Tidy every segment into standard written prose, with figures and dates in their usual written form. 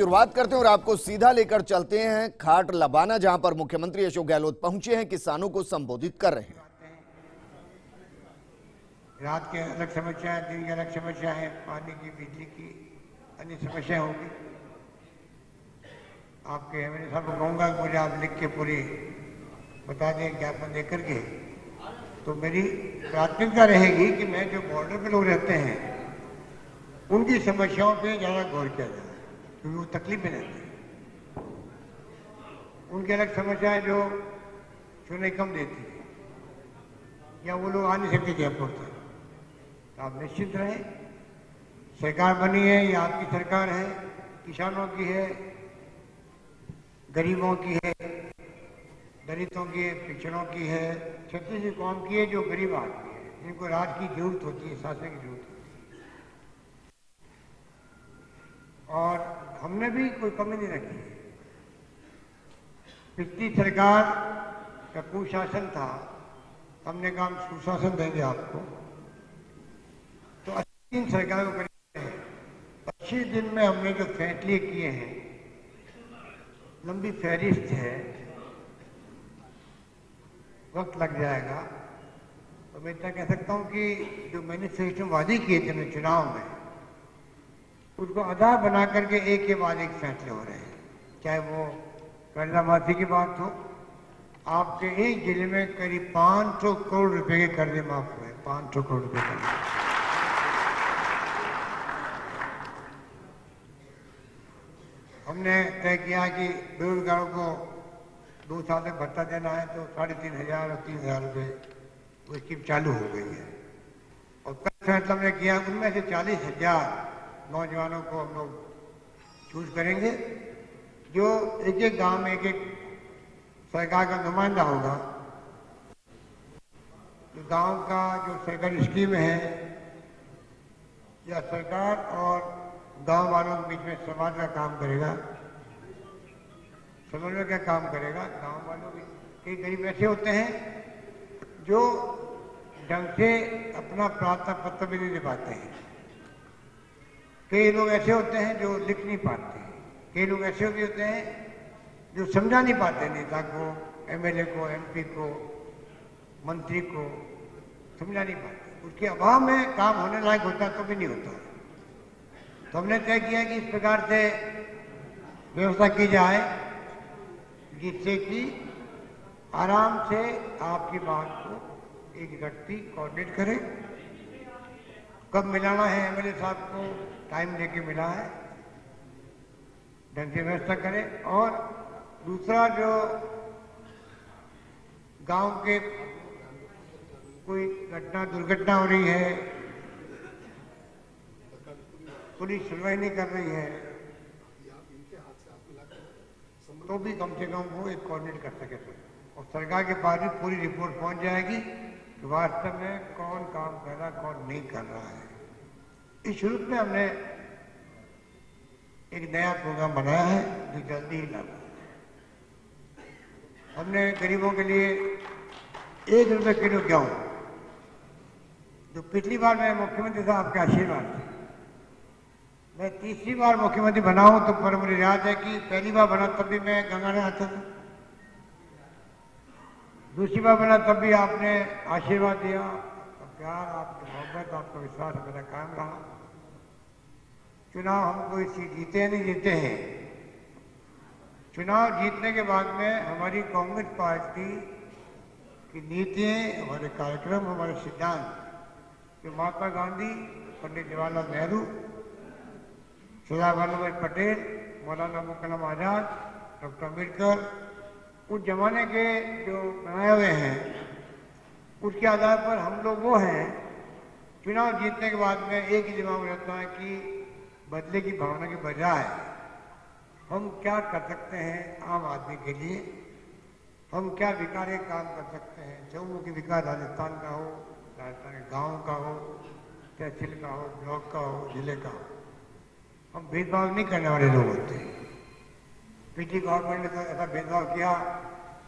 शुरुआत करते हैं और आपको सीधा लेकर चलते हैं खाट लबाना, जहां पर मुख्यमंत्री अशोक गहलोत पहुंचे हैं, किसानों को संबोधित कर रहे हैं। रात के अलग समस्याएं, दिन की अलग समस्या है, पानी की, बिजली की, अन्य समस्याएं होंगी। आपके एमएलए साहब को कहूँगा कि मुझे आप लिख के पूरी बता दें ज्ञापन दे करके। तो मेरी प्राथमिकता रहेगी कि मैं जो बॉर्डर पे लोग रहते हैं उनकी समस्याओं पे ज़्यादा गौर किया जाए, क्योंकि वो तकलीफ में रहते हैं। उनकी अलग समस्याएं जो सुनाई कम देती है या वो लोग आ नहीं सकते जयपुर तक। तो आप निश्चिंत रहें, सरकार बनी है, ये आपकी सरकार है, किसानों की है, गरीबों की है, दलितों की है, पिछड़ों की है, छत्तीसगढ़ कौम की है, जो गरीब आदमी है, जिनको राज की जरूरत होती है, शासन की जरूरत होती है। और हमने भी कोई कमी नहीं रखी। पिछली सरकार का कुशासन था, हमने कहा हम सुशासन देंगे आपको। तो 80 दिन सरकार को करेंगे, 80 दिन में हमने जो फैसले किए हैं, लंबी फहरिस्त है, वक्त लग जाएगा। तो मैं इतना कह सकता हूं कि जो मैनिफेस्टो वादे किए थे हमने चुनाव में, उसको आधार बना करके एक के बाद एक फैसले हो रहे हैं। चाहे वो कर्जा माफी की बात हो, आपके एक जिले में करीब 500 करोड़ रुपए के कर्जे माफ हुए, 500 करोड़ रुपए कर्जे। हमने तय किया कि बेरोजगारों को 2 साल तक भत्ता देना है, तो 3,500 और 3,000 रुपये वो स्कीम चालू हो गई है। और कल फैसला हमने किया, उनमें से 40,000 नौजवानों को हम लोग चूज करेंगे, जो एक एक गांव में एक एक सरकार का नुमाइंदा होगा, जो गांव का जो सरकारी स्कीम है या सरकार और गांव वालों के बीच में समाज का काम करेगा, समन्वय का काम करेगा। गांव वालों के कई गरीब ऐसे होते हैं जो ढंग से अपना प्रार्थना पत्र भी नहीं दे पाते हैं, कई लोग ऐसे होते हैं जो लिख नहीं पाते हैं, कई लोग ऐसे भी होते हैं जो समझा नहीं पाते नेता को, एमएलए को, एमपी को, मंत्री को समझा नहीं पाते। उसके अभाव में काम होने लायक होता तो भी नहीं होता। तो हमने तय किया कि इस प्रकार से व्यवस्था की जाए जिससे कि आराम से आपकी बात को एक व्यक्ति कोऑर्डिनेट करे। कब मिलाना है एमएलए साहब को, टाइम लेके मिला है, ढंग से व्यवस्था करें। और दूसरा, जो गांव के कोई घटना दुर्घटना हो रही है, पुलिस सुनवाई नहीं कर रही है, तो भी कम से कम वो एक कोऑर्डिनेट कर सके और सरकार के पास भी पूरी रिपोर्ट पहुंच जाएगी कि वास्तव में कौन काम कर रहा, कौन नहीं कर रहा है। इस रूप में हमने एक नया प्रोग्राम बनाया है जो जल्दी ही लागू। हमने गरीबों के लिए 1 रुपये किलो गेहूं, जो पिछली बार मैं मुख्यमंत्री साहब के आशीर्वाद थे, मैं तीसरी बार मुख्यमंत्री बना हूं, तो पर मुझे याद है कि पहली बार बना तब भी मैं गंगा में आता था, दूसरी बार बना तब भी आपने आशीर्वाद दिया, आपका प्यार, आपकी मोहब्बत, आपका विश्वास मेरा कायम रहा। चुनाव हम कोई सीट जीते नहीं जीते हैं, चुनाव जीतने के बाद में हमारी कांग्रेस पार्टी की नीतियां, हमारे कार्यक्रम, हमारे सिद्धांत, जो महात्मा गांधी, पंडित जवाहरलाल नेहरू, सरदार वल्लभ भाई पटेल, मौलाना अबुल कलाम आजाद, डॉक्टर अम्बेडकर, उस जमाने के जो बनाए हुए हैं, उसके आधार पर हम लोग वो हैं। चुनाव जीतने के बाद में एक ही दिमाग रहता है कि बदले की भावना के बजाय हम क्या कर सकते हैं आम आदमी के लिए, हम क्या विकास के काम कर सकते हैं। चहुमुखी विकास राजस्थान का हो, राजस्थान के गाँव का हो, तहसील का हो, ब्लॉक का हो, जिले का हो, हम भेदभाव नहीं करने वाले लोग होते हैं। पिछली गवर्नमेंट ने तो ऐसा भेदभाव किया,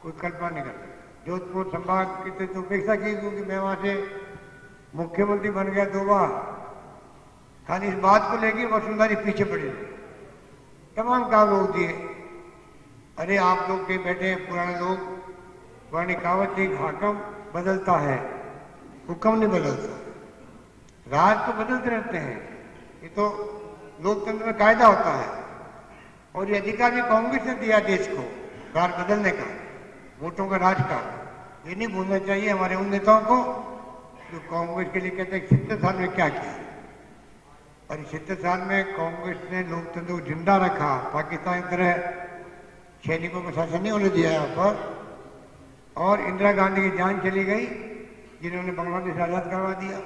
कोई कल्पना नहीं कर सकता। जोधपुर संभाग की तो उपेक्षा की, क्योंकि मैं वहां से मुख्यमंत्री बन गया 2 बार, खाली इस बात को लेकर वसुंधरा जी पीछे पड़ी। तमाम काम रोक दिए। अरे आप लोग के बैठे पुराने लोग, पुरानी कहावत थी, हाकम बदलता है, हुक्म नहीं बदलता। राज तो बदलते रहते हैं, ये तो लोकतंत्र में कायदा होता है। और ये अधिकार भी कांग्रेस ने दिया देश को राज बदलने का, वोटों का राज का। ये नहीं भूलना चाहिए हमारे उन नेताओं को जो कांग्रेस के लिए कहते हैं 70 साल में क्या किया। और 70 साल में कांग्रेस ने लोकतंत्र को जिंदा रखा। पाकिस्तान की तरह सैनिकों को शासन नहीं होने दिया यहाँ पर। और इंदिरा गांधी की जान चली गई जिन्होंने बांग्लादेश आजाद करवा दिया,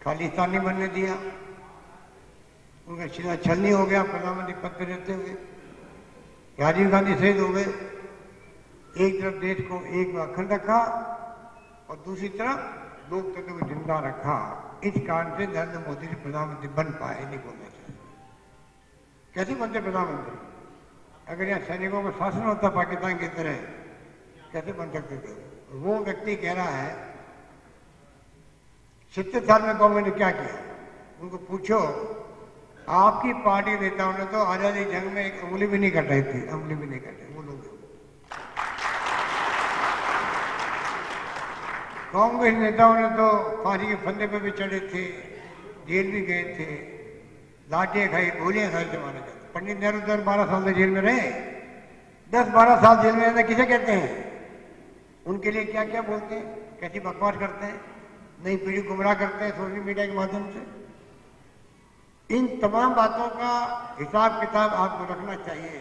खालिस्तान नहीं बनने दिया, उनका सीधा छल नहीं हो गया प्रधानमंत्री पद पर रहते हुए। राजीव गांधी शहीद हो गए। एक तरफ देश को एक अखंड रखा और दूसरी तरफ लोकतंत्र को जिंदा रखा। इस कारण से नरेंद्र मोदी जी प्रधानमंत्री बन पाए, नहीं बोलना चाहिए। कैसे बनते प्रधानमंत्री? अगर यहाँ सैनिकों का शासन होता पाकिस्तान की तरह, कैसे बन सकते थे? वो व्यक्ति कह रहा है 70 साल में कांग्रेस ने क्या किया। उनको पूछो, आपकी पार्टी नेताओं ने तो आजादी जंग में एक उंगली भी नहीं कटाई थी, उंगली भी नहीं कटाई। वो लोग कांग्रेस नेताओं ने तो फांसी के फंदे पे भी चढ़े थे, जेल भी गए थे, लाठियां खाई, गोलियां खाई थे मारे जाते। पंडित नेहरू 12 साल तक जेल में रहे। 10-12 साल जेल में रहना किसे कहते हैं? उनके लिए क्या क्या बोलते हैं, कैसी बकवास करते हैं, नई पीढ़ी गुमराह करते हैं सोशल मीडिया के माध्यम से। इन तमाम बातों का हिसाब किताब आपको रखना चाहिए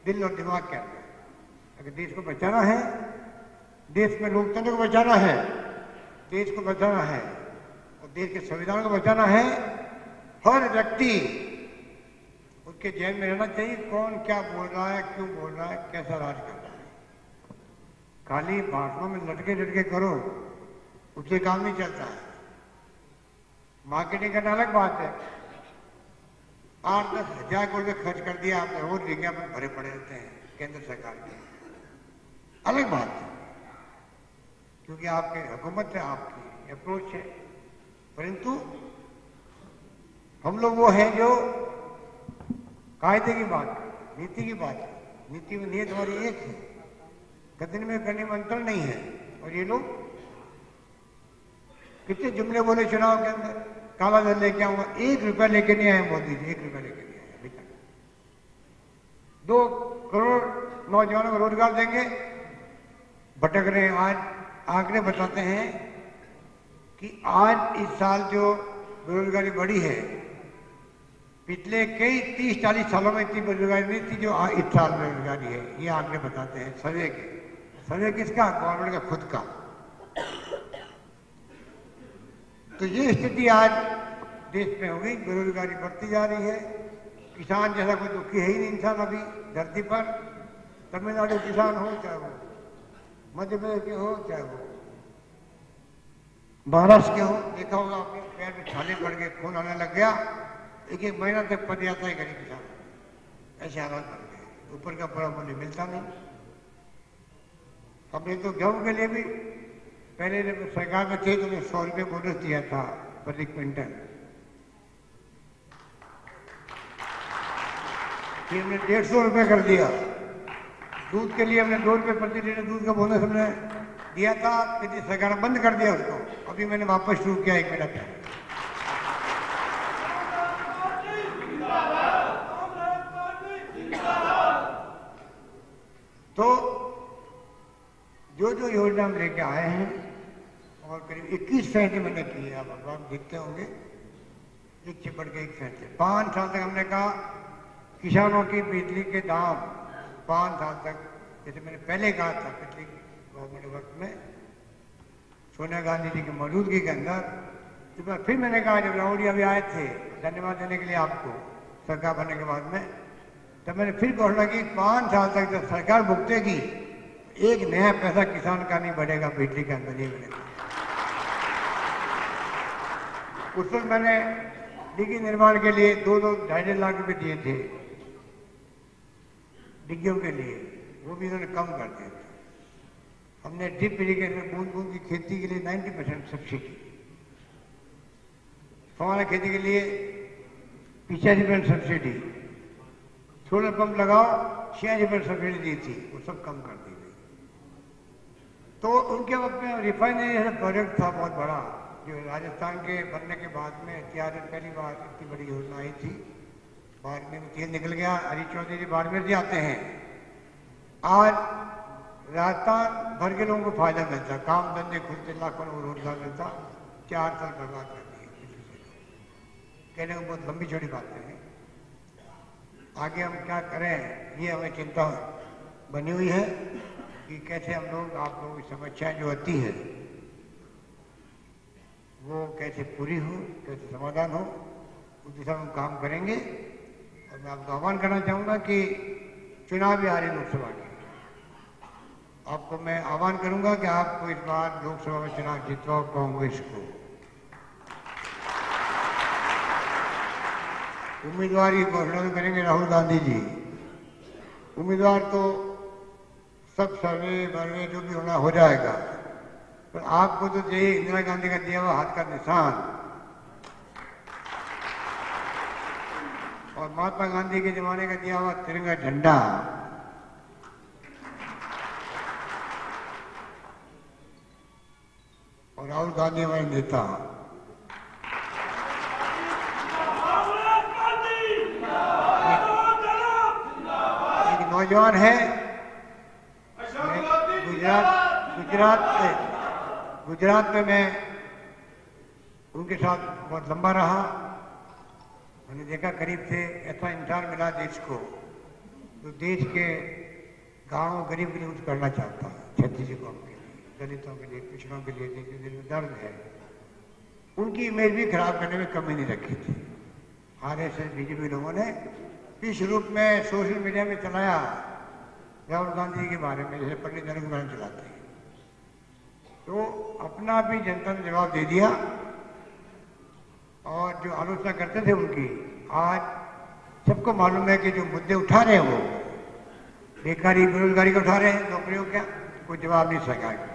दिल और दिमाग के अंदर। अगर देश को बचाना है, देश में लोकतंत्र को बचाना है, देश को बचाना है और देश के संविधान को बचाना है, हर व्यक्ति उसके जेल में रहना चाहिए कौन क्या बोल रहा है, क्यों बोल रहा है, कैसा राज कर रहा है। खाली भाषणों में लटके लटके करो, उससे काम नहीं चलता है। मार्केटिंग करना अलग बात है। 8-10 हजार करोड़ रुपये खर्च कर दिया आपने, रोज विज्ञापन भरे पड़े रहते हैं केंद्र सरकार के, अलग बात है, क्योंकि आपके हुकूमत है, आपकी अप्रोच है। परंतु हम लोग वो हैं जो कायदे की बात, नीति की बात, नीति में नीयत हमारी एक है, कतन में करने में अंतर नहीं है। और ये लोग कितने जुमले बोले चुनाव के अंदर, काला धन लेके आऊंगा। 1 रुपया लेके नहीं आए मोदी जी, 1 रुपया लेके नहीं आए अभी तक। 2 करोड़ नौजवानों को रोजगार देंगे, भटक रहे हैं। आज आंकड़े बताते हैं कि आज इस साल जो बेरोजगारी बढ़ी है, पिछले कई 30-40 सालों में इतनी बेरोजगारी नहीं थी जो इस साल बेरोजगारी है। ये आंकड़े बताते हैं सर्वे के। सर्वे किसका? गवर्नमेंट का खुद का। तो ये स्थिति आज देश में हो गई, बेरोजगारी बढ़ती जा रही है। किसान जैसा कोई दुखी है ही नहीं इंसान अभी धरती पर। तमिलनाडु किसान हो, चाहे वो मध्य प्रदेश के हो, चाहे वो महाराष्ट्र के हो, देखा होगा आपने, पैर में छाले पड़ गए, खून आने लग गया, 1-1 महीना तक पद यात्रा ही करी किसान। ऐसे हालात बन गए, ऊपर का बड़ा मूल्य मिलता नहीं। हमने तो गेहूं के लिए भी पहले जब सरकार में थे तो 100 रुपये बोनस दिया था प्रति क्विंटल, फिर हमने 150 रुपये कर दिया। दूध के लिए हमने 2 रुपये प्रति लीटर दूध का बोनस हमने दिया था, फिर सरकार ने बंद कर दिया उसको। अभी मैंने वापस शुरू किया 1 महीना पहले। तो जो जो योजना हम लेके आए हैं, और करीब 21 फैसले मैंने किए, आप देखते होंगे, एक से बढ़ के एक फैसले। 5 साल तक हमने कहा किसानों की बिजली के दाम 5 साल तक, जैसे मैंने पहले कहा था पिछली गवर्नमेंट वक्त में सोनिया गांधी जी की मौजूदगी के अंदर, तो फिर मैंने कहा जब राहुल जी अभी आए थे धन्यवाद देने के लिए आपको सरकार बनने के बाद में, तब मैंने फिर घोषणा की 5 साल तक जब सरकार भुगतेगी, एक नया पैसा किसान का नहीं बढ़ेगा बिजली के अंदर, नहीं बढ़ेगा। उस वक्त मैंने डिग्गी निर्माण के लिए 2-2-2.5 लाख रुपए दिए थे डिग्गियों के लिए, वो भी उन्होंने कम कर दिए थे। हमने ड्रिप इरिगेशन बूंद बूंद की खेती के लिए 90% सब्सिडी, फव्वारा खेती के लिए 85% सब्सिडी, सोलर पंप लगाओ, 6% सब्सिडी दी थी, वो सब कम कर दी गई। तो उनके वक्त में रिफाइनरी प्रोजेक्ट था बहुत बड़ा, जो राजस्थान के बनने के बाद में TRN पहली बार इतनी बड़ी योजना आई थी। बाड़मेर में तेल निकल गया, हरीश चौधरी जी बाड़मेर से आते हैं। आज राजस्थान भर के लोगों को फायदा मिलता, काम धंधे खुलते, लाखों को रोजगार मिलता। 4 साल बर्बाद कर दिए। कहने को बहुत लंबी छोटी बातें हैं, आगे हम क्या करें ये हमें चिंता बनी हुई है कि कैसे हम लोग, आप लोगों की समस्याएं जो आती है वो कैसे पूरी हो, कैसे समाधान हो, उस दिशा में हम काम करेंगे। और मैं आपको आह्वान करना चाहूँगा कि चुनाव भी आ रहे लोकसभा के, आपको मैं आह्वान करूँगा कि आपको इस बार लोकसभा में चुनाव जितवाओ कांग्रेस को। उम्मीदवार की घोषणा भी करेंगे राहुल गांधी जी। उम्मीदवार तो सब सर्वे बर्वे जो भी होना हो जाएगा, पर आपको तो चाहिए इंदिरा गांधी का दिया हुआ हाथ का निशान और महात्मा गांधी के जमाने का दिया हुआ तिरंगा झंडा। और राहुल गांधी हमारे नेता। एक नौजवान है, गुजरात में मैं उनके साथ बहुत लंबा रहा। मैंने देखा करीब से, ऐसा इंसान मिला देश को जो देश के गांव गरीब के लिए कुछ करना चाहता है, छत्तीसगढ़ कौम के लिए, दलितों के लिए, पिछड़ों के लिए, जिनके दिल में दर्द है। उनकी इमेज भी खराब करने में कमी नहीं रखी थी RSS BJP लोगों ने। इस रूप में सोशल मीडिया में चलाया राहुल गांधी के बारे में, जैसे पंडित नेहरू के बारे में चलाते हैं, तो अपना भी जनता ने जवाब दे दिया। और जो आलोचना करते थे उनकी, आज सबको मालूम है कि जो मुद्दे उठा रहे हैं वो बेकारी बेरोजगारी का उठा रहे हैं, नौकरियों का कोई जवाब नहीं सरकार का,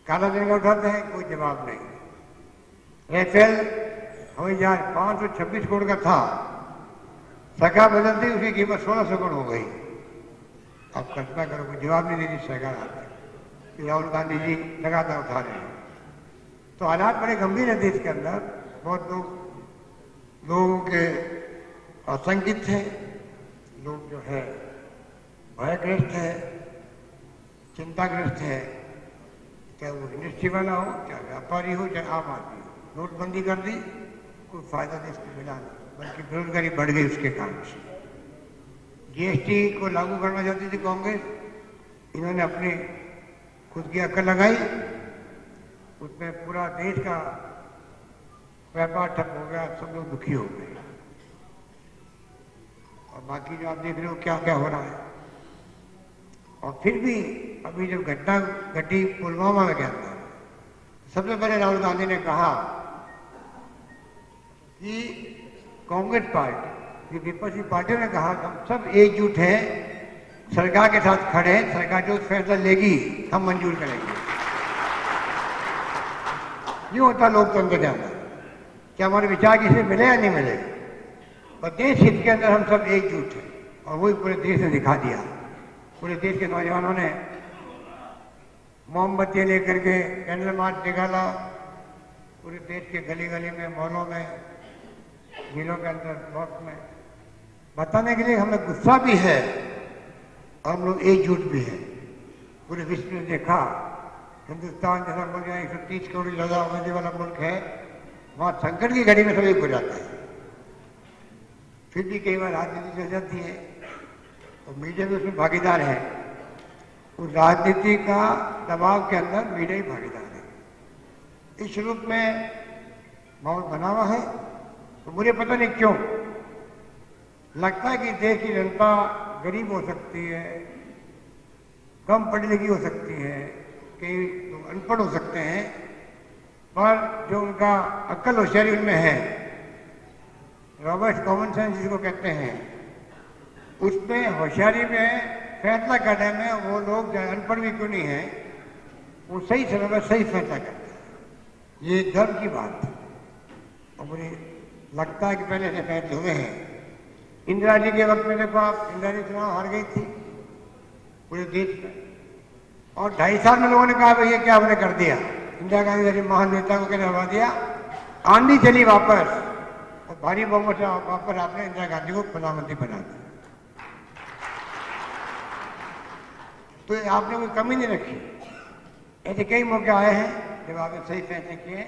काला धन का उठाते हैं, कोई जवाब नहीं। राफेल हवाई जहाज 526 करोड़ का था, सरकार बदलती उसकी कीमत 1600 करोड़ हो गई। आप कल्पना करो, कोई जवाब नहीं दे रही सरकार आती। राहुल गांधी जी लगातार उठा रहे हैं, तो हालात बड़े गंभीर है देश के अंदर। बहुत लोगों के आशंकित हैं, लोग जो है भयग्रस्त है, चिंताग्रस्त है, चाहे वो इंडस्ट्री वाला हो, चाहे व्यापारी हो, चाहे आम आदमी हो। नोटबंदी कर दी, कोई फायदा देश को मिला नहीं, बल्कि बेरोजगारी बढ़ गई उसके कारण से। GST को लागू करना चाहती थी कांग्रेस, इन्होंने अपनी खुद की अक्ल लगाई, उसमें पूरा देश का व्यापार ठप हो गया, सब लोग दुखी हो गए। और बाकी जो आप देख रहे हो क्या क्या हो रहा है। और फिर भी अभी जब घटना घटी पुलवामा के अंदर, सबसे पहले राहुल गांधी ने कहा कि कांग्रेस पार्टी, विपक्षी पार्टियों ने कहा कि हम सब एकजुट हैं, सरकार के साथ खड़े हैं, सरकार जो फैसला लेगी हम मंजूर करेंगे। ये होता लोकतंत्र के अंदर, क्या हमारे विचार किसी से मिले या नहीं मिले, पर देश हित के अंदर हम सब एकजुट हैं। और वही पूरे देश ने दिखा दिया। पूरे देश के नौजवानों ने मोमबत्तियां लेकर के कैंडल मार्च निकाला, पूरे देश के गली गली में, मॉलों में, जिलों के अंदर, ब्लॉक में, बताने के लिए हमें गुस्सा भी है और हम लोग एकजुट भी हैं। पूरे विश्व ने देखा, हिंदुस्तान जैसा मुल्क है, 130 करोड़ की ज्यादा आबादी वाला मुल्क है, वहां संकट की घड़ी में सब एक हो जाता है। फिर भी कई बार राजनीति चल जाती है और मीडिया भी उसमें भागीदार है। उस राजनीति का दबाव के अंदर मीडिया ही भागीदार है। इस रूप में माहौल बना हुआ है। तो मुझे पता नहीं क्यों लगता है कि देश की जनता गरीब हो सकती है, कम पढ़ी लिखी हो सकती है, कई लोग अनपढ़ हो सकते हैं, पर जो उनका अक्ल होशियारी उनमें है, रॉबर्ट कॉमन सेंस जिसको कहते हैं, उसमें होशियारी में फैसला करने में वो लोग अनपढ़ भी क्यों नहीं है, वो सही समय में सही फैसला करते हैं। ये धर्म की बात है। और मुझे लगता है कि पहले ऐसे फैसले हुए हैं इंदिरा जी के वक्त में देखो आप, इंदिरा जी चुनाव हार गई थी पूरे देश में, और 2.5 साल में लोगों ने कहा भाई ये क्या हमने कर दिया, इंदिरा गांधी जैसे महान नेता को क्या हरा दिया, आंधी चली वापस और भारी बहुमत से वापस आपने इंदिरा गांधी को प्रधानमंत्री बना दिया। तो आपने कोई कमी नहीं रखी। ऐसे कई मौके आए हैं जब आपने सही फैसले किए।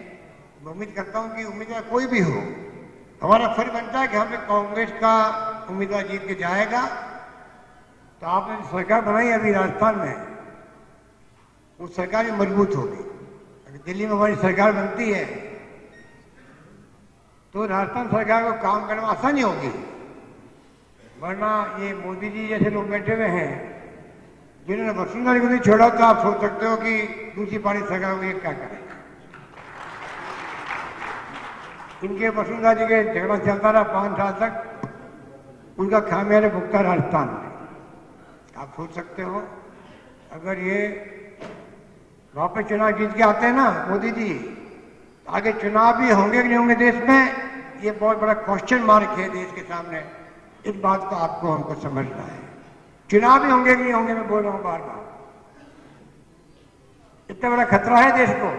मैं उम्मीद करता हूं कि उम्मीदवार कोई भी हो, हमारा फर्ज बनता है कि हमने कांग्रेस का उम्मीदवार जीत के जाएगा। तो आपने जो सरकार बनाई अभी राजस्थान में, वो सरकार भी मजबूत होगी। अगर दिल्ली में हमारी सरकार बनती है तो राजस्थान सरकार को काम करने में आसानी होगी, वरना ये मोदी जी जैसे लोग बैठे हुए हैं जिन्होंने वसुंधरा जी को नहीं छोड़ा, तो आप सोच सकते हो कि दूसरी पार्टी सरकार में क्या करें। इनके वसुंधरा जी के झगड़ा चलता रहा 5 साल तक, उनका खामियाजा भुगता राजस्थान में। आप सोच सकते हो अगर ये वापस चुनाव जीत के आते हैं ना मोदी जी, आगे चुनाव भी होंगे कि नहीं होंगे देश में, ये बहुत बड़ा क्वेश्चन मार्क है देश के सामने। इस बात को आपको हमको समझना है। चुनाव भी होंगे कि नहीं होंगे, मैं बोल रहा हूं बार बार, इतना बड़ा खतरा है देश को।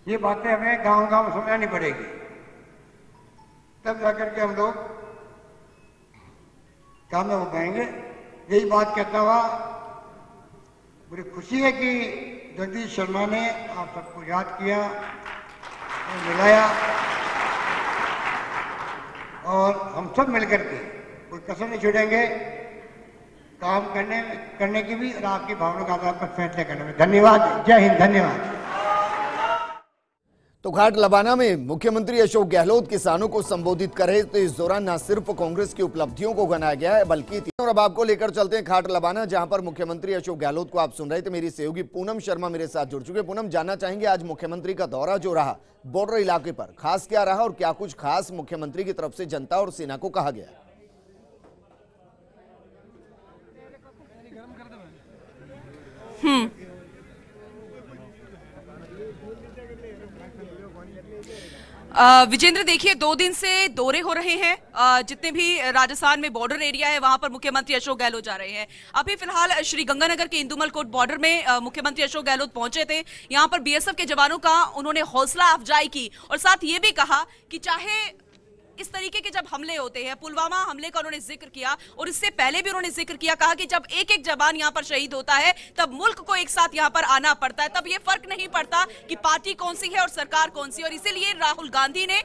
ये बातें हमें गांव गांव समझानी पड़ेगी, तब जाकर के हम लोग काम में हो पाएंगे। यही बात कहता हुआ मुझे खुशी है कि जगदीश शर्मा ने आप सबको याद किया और मिलाया, और हम सब मिलकर के कोई कसर नहीं छोड़ेंगे काम करने की भी, और आपकी भावनाओं के आधार पर फैसले करने में। धन्यवाद। जय हिंद। धन्यवाद। तो घाट लबाना में मुख्यमंत्री अशोक गहलोत किसानों को संबोधित कर रहे थे। इस दौरान न सिर्फ कांग्रेस की उपलब्धियों को गिनाया गया है, बल्कि और अब आपको लेकर चलते हैं घाट लबाना, जहां पर मुख्यमंत्री अशोक गहलोत को आप सुन रहे थे। मेरी सहयोगी पूनम शर्मा मेरे साथ जुड़ चुके। पूनम, जानना चाहेंगे आज मुख्यमंत्री का दौरा जो रहा बॉर्डर इलाके पर, खास क्या रहा और क्या कुछ खास मुख्यमंत्री की तरफ से जनता और सेना को कहा गया? विजेंद्र, देखिए 2 दिन से दौरे हो रहे हैं, जितने भी राजस्थान में बॉर्डर एरिया है वहां पर मुख्यमंत्री अशोक गहलोत जा रहे हैं। अभी फिलहाल श्री गंगानगर के इंदुमल कोट बॉर्डर में मुख्यमंत्री अशोक गहलोत पहुंचे थे। यहां पर बीएसएफ के जवानों का उन्होंने हौसला अफजाई की और साथ ये भी कहा कि चाहे इस तरीके के जब हमले होते हैं, पुलवामा हमले का उन्होंने जिक्र किया और इससे पहले भी उन्होंने जिक्र किया, कहा कि जब एक एक जवान यहां पर शहीद होता है तब मुल्क को एक साथ यहां पर आना पड़ता है, तब ये फर्क नहीं पड़ता कि पार्टी कौन सी है और सरकार कौन सी। और इसीलिए राहुल गांधी ने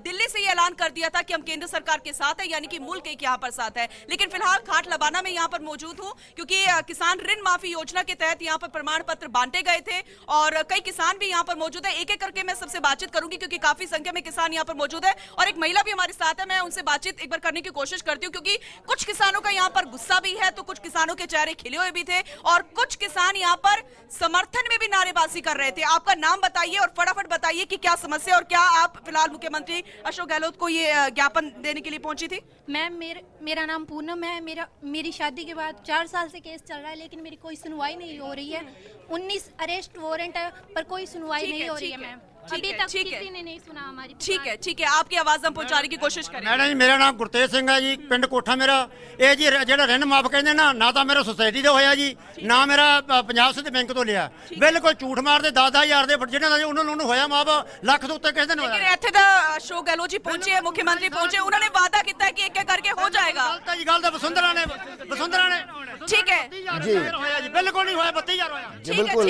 दिल्ली से ये ऐलान कर दिया था कि हम केंद्र सरकार के साथ है, यानी कि मुल्क एक यहां पर साथ है। लेकिन फिलहाल घाट लबाना में यहां पर मौजूद हूं क्योंकि किसान ऋण माफी योजना के तहत यहां पर प्रमाण पत्र बांटे गए थे और कई किसान भी यहां पर मौजूद है। एक एक करके मैं सबसे बातचीत करूंगी क्योंकि काफी संख्या में किसान यहां पर मौजूद है और एक महिला भी हमारे साथ है। मैं उनसे बातचीत एक बार करने की कोशिश करती हूं क्योंकि कुछ किसानों का यहां पर गुस्सा भी है, तो कुछ किसानों के चेहरे खिले हुए भी थे और कुछ किसान यहां पर समर्थन में भी नारेबाजी कर रहे थे। आपका नाम बताइए और फटाफट बताइए कि क्या समस्या और क्या आप फिलहाल मुख्यमंत्री अशोक गहलोत को ये ज्ञापन देने के लिए पहुंची थी? मैम, मेरा नाम पूनम है। मेरी शादी के बाद 4 साल से केस चल रहा है, लेकिन मेरी कोई सुनवाई नहीं हो रही है। 19 अरेस्ट वारंट है पर कोई सुनवाई नहीं हो रही है मैम। अभी तक किसी ने नहीं सुना हमारी। ठीक है, आपकी आवाज हम पहुंचाने की कोशिश करें। मैडम जी, मेरा नाम गुरतेज सिंह है जी, पिंड कोठा मेरा। ਇਹ ਜੀ ਜਿਹੜਾ ਰਿਣ ਮਾਫ ਕਹਿੰਦੇ ਨਾ ਤਾਂ ਮੇਰਾ ਸੁਸਾਇਟੀ ਦੇ ਹੋਇਆ ਜੀ, ਨਾ ਮੇਰਾ ਪੰਜਾਬ ਸਥਿਤ ਬੈਂਕ ਤੋਂ ਲਿਆ। ਬਿਲਕੁਲ ਝੂਠ ਮਾਰਦੇ 10,000 ਦੇ ਜਿਹਨਾਂ ਦਾ ਉਹਨਾਂ ਨੂੰ ਹੋਇਆ ਮਾਫ, ਲੱਖ ਤੋਂ ਉੱਤੇ ਕਿਸੇ ਦਿਨ ਹੋਇਆ। लेकिन ਇੱਥੇ ਤਾਂ ਅਸ਼ੋਕ ਗਹਿਲੋਤ ਜੀ ਪਹੁੰਚੇ, ਮੁੱਖਮੰਤਰੀ ਪਹੁੰਚੇ, ਉਹਨਾਂ ਨੇ ਵਾਅਦਾ ਕੀਤਾ ਹੈ ਕਿ ਇੱਕ ਇੱਕ ਕਰਕੇ ਹੋ ਜਾਏਗਾ। ਗਲਤ ਹੈ ਜੀ, ਗਲਤ ਹੈ। ਵਸੁੰਧਰਾ ਨੇ ठीक है जी ਹੋਇਆ ਜੀ, ਬਿਲकुल नहीं ਹੋਇਆ। 32,000 ਹੋਇਆ। जी बिल्कुल।